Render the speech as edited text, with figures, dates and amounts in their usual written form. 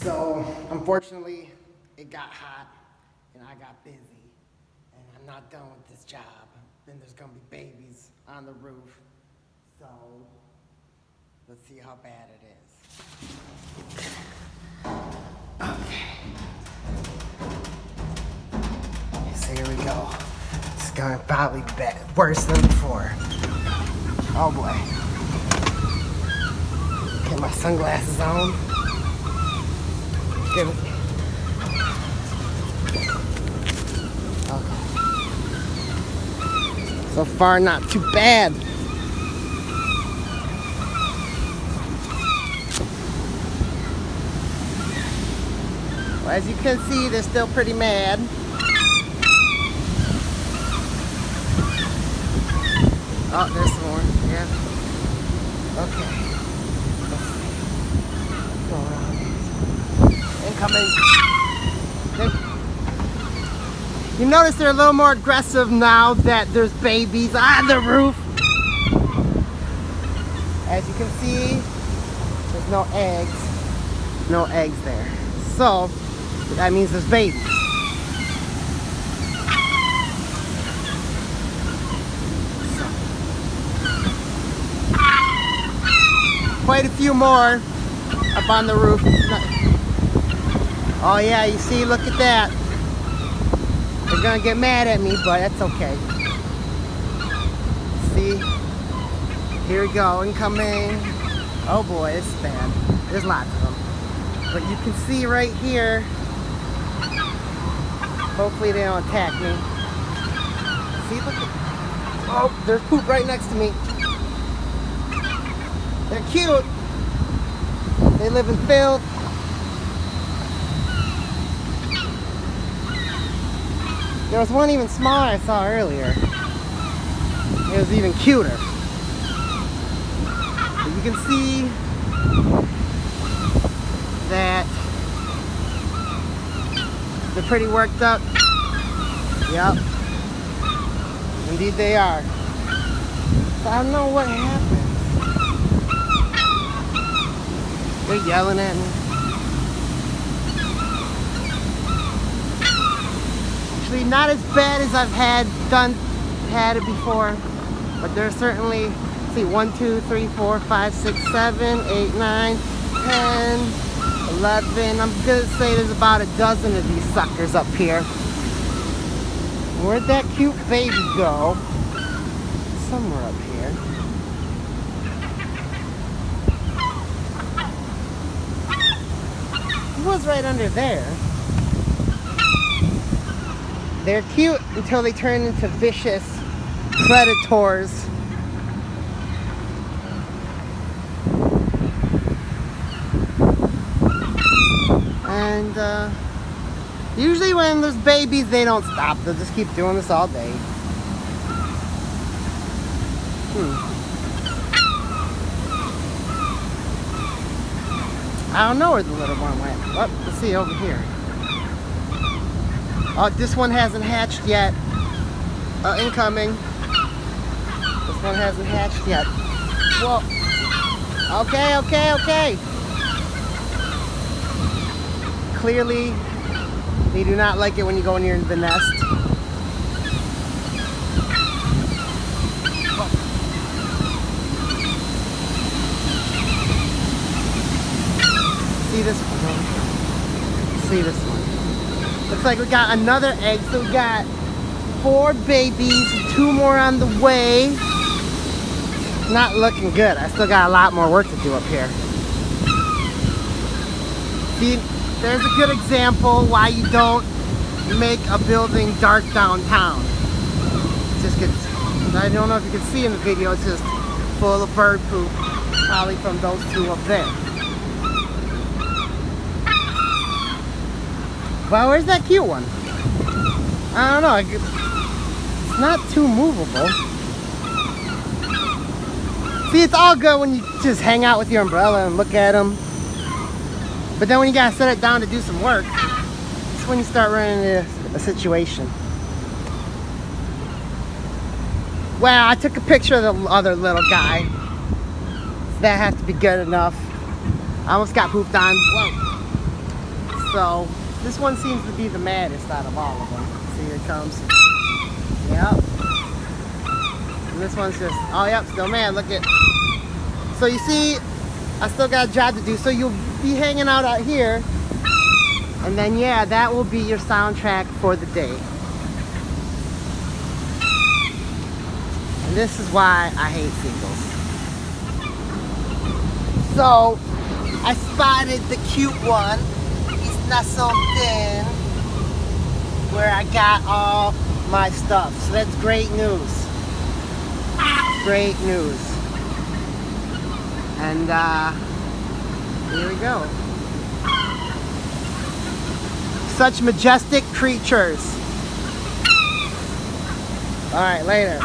So, unfortunately, it got hot and I got busy. And I'm not done with this job. Then there's gonna be babies on the roof. So, let's see how bad it is. Okay. So here we go. It's gonna probably be worse than before. Oh boy. Get my sunglasses on. Get it. Okay. So far, not too bad. Well, as you can see, they're still pretty mad. Oh, there's some more. Yeah. Okay. Let's go around. Incoming. You notice they're a little more aggressive now that there's babies on the roof. As you can see, there's no eggs. No eggs there. So, that means there's babies. Quite a few more up on the roof. Oh yeah, you see, look at that. They're gonna get mad at me, but that's okay. See? Here we go, incoming. Oh boy, this is bad. There's lots of them. But you can see right here, hopefully they don't attack me. See, look at, oh, there's poop right next to me. They're cute. They live in filth. There was one even smaller I saw earlier. It was even cuter. But you can see that they're pretty worked up. Yep. Indeed they are. So I don't know what happened. They're yelling at me. Actually, not as bad as I've had it before, but there's certainly, let's see, 1, 2, 3, 4, 5, 6, 7, 8, 9, 10, 11. I'm gonna say there's about a dozen of these suckers up here. Where'd that cute baby go? Somewhere up here. He was right under there. They're cute until they turn into vicious predators. And usually when there's babies, they don't stop. They'll just keep doing this all day. I don't know where the little one went. Oh, let's see over here. Oh, this one hasn't hatched yet. Incoming. This one hasn't hatched yet. Whoa. Okay, okay, okay. Clearly, they do not like it when you go near the nest. Oh. See this one? See this one? Looks like we got another egg, so we got 4 babies, 2 more on the way. Not looking good. I still got a lot more work to do up here. See, there's a good example why you don't make a building dark downtown. It just gets, I don't know if you can see in the video, it's just full of bird poop, probably from those 2 up there. Well, where's that cute one? I don't know. It's not too movable. See, it's all good when you just hang out with your umbrella and look at them. But then when you gotta set it down to do some work, that's when you start running into a situation. Well, I took a picture of the other little guy. So that has to be good enough. I almost got pooped on. Whoa. So this one seems to be the maddest out of all of them. See, here it comes. Yep. And this one's just, oh yep, still mad. Look at. So you see, I still got a job to do. So you'll be hanging out here, and then yeah, that will be your soundtrack for the day. And this is why I hate seagulls. So I spotted the cute one. He's nestled in where I got all my stuff. So that's great news. Great news. And here we go. Such majestic creatures. All right, later.